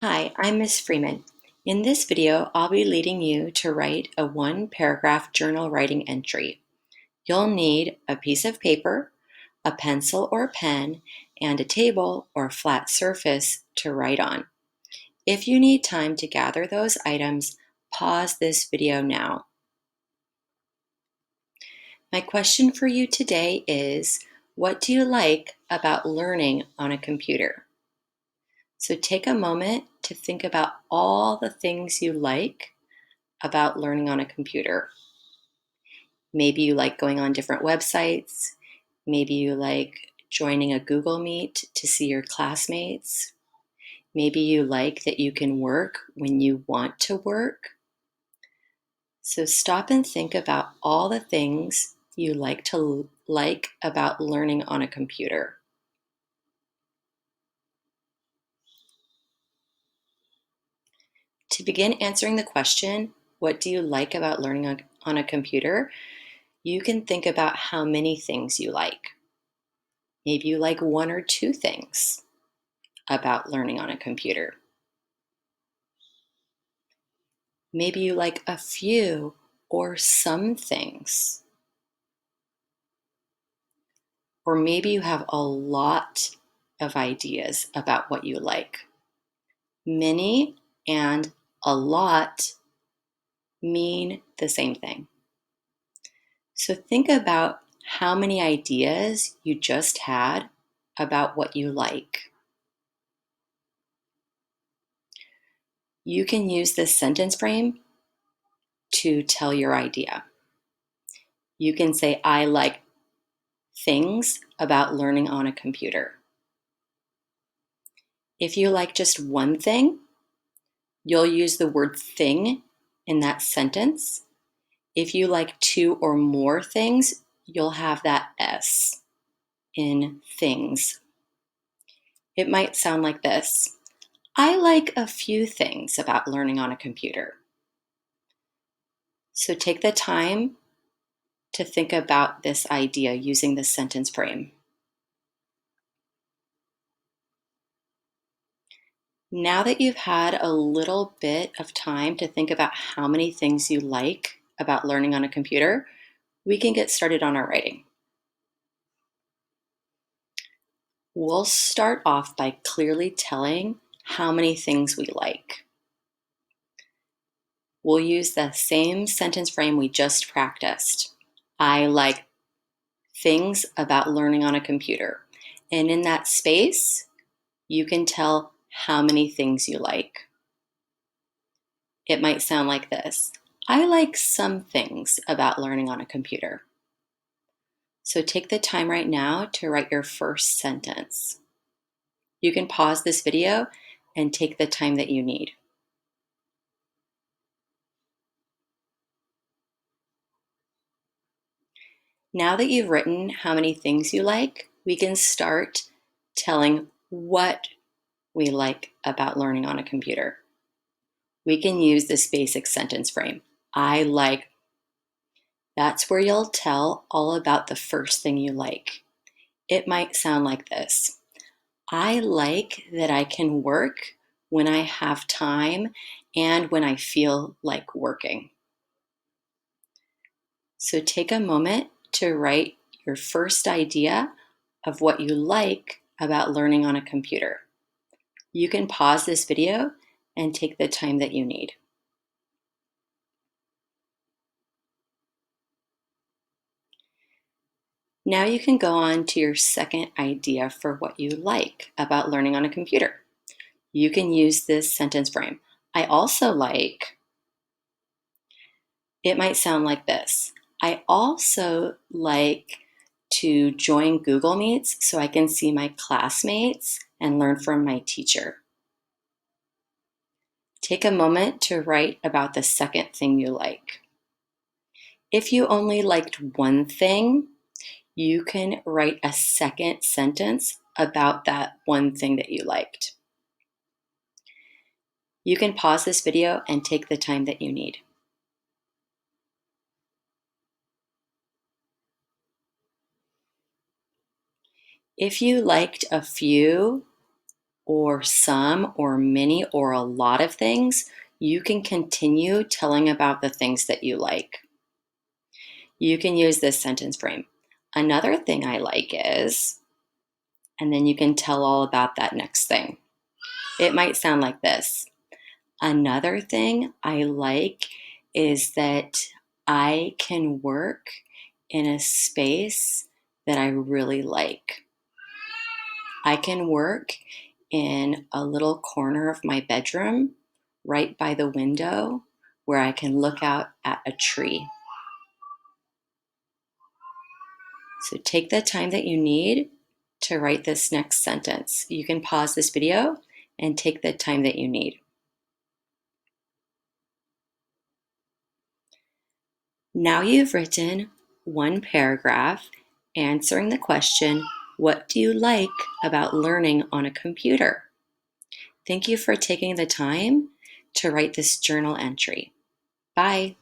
Hi, I'm Miss Freeman. In this video, I'll be leading you to write a one-paragraph journal writing entry. You'll need a piece of paper, a pencil or pen, and a table or flat surface to write on. If you need time to gather those items, pause this video now. My question for you today is, what do you like about learning on a computer? So take a moment to think about all the things you like about learning on a computer. Maybe you like going on different websites. Maybe you like joining a Google Meet to see your classmates. Maybe you like that you can work when you want to work. So stop and think about all the things you like about learning on a computer. To begin answering the question, what do you like about learning on a computer? You can think about how many things you like. Maybe you like one or two things about learning on a computer. Maybe you like a few or some things. Or maybe you have a lot of ideas about what you like. Many and a lot mean the same thing. So think about how many ideas you just had about what you like. You can use this sentence frame to tell your idea. You can say, I like things about learning on a computer. If you like just one thing, you'll use the word thing in that sentence. If you like two or more things, you'll have that S in things. It might sound like this. I like a few things about learning on a computer. So take the time to think about this idea using this sentence frame. Now that you've had a little bit of time to think about how many things you like about learning on a computer, we can get started on our writing. We'll start off by clearly telling how many things we like. We'll use the same sentence frame we just practiced. I like things about learning on a computer. And in that space, you can tell how many things you like. It might sound like this. I like some things about learning on a computer. So take the time right now to write your first sentence. You can pause this video and take the time that you need. Now that you've written how many things you like, we can start telling what we like about learning on a computer. We can use this basic sentence frame. I like. That's where you'll tell all about the first thing you like. It might sound like this. I like that I can work when I have time and when I feel like working. So take a moment to write your first idea of what you like about learning on a computer. You can pause this video and take the time that you need. Now you can go on to your second idea for what you like about learning on a computer. You can use this sentence frame. I also like. It might sound like this. I also like to join Google Meets so I can see my classmates and learn from my teacher. Take a moment to write about the second thing you like. If you only liked one thing, you can write a second sentence about that one thing that you liked. You can pause this video and take the time that you need. If you liked a few or some or many or a lot of things, you can continue telling about the things that you like. You can use this sentence frame. Another thing I like is, and then you can tell all about that next thing. It might sound like this. Another thing I like is that I can work in a space that I really like. I can work in a little corner of my bedroom right by the window where I can look out at a tree. So take the time that you need to write this next sentence. You can pause this video and take the time that you need. Now you've written one paragraph answering the question, what do you like about learning on a computer? Thank you for taking the time to write this journal entry. Bye.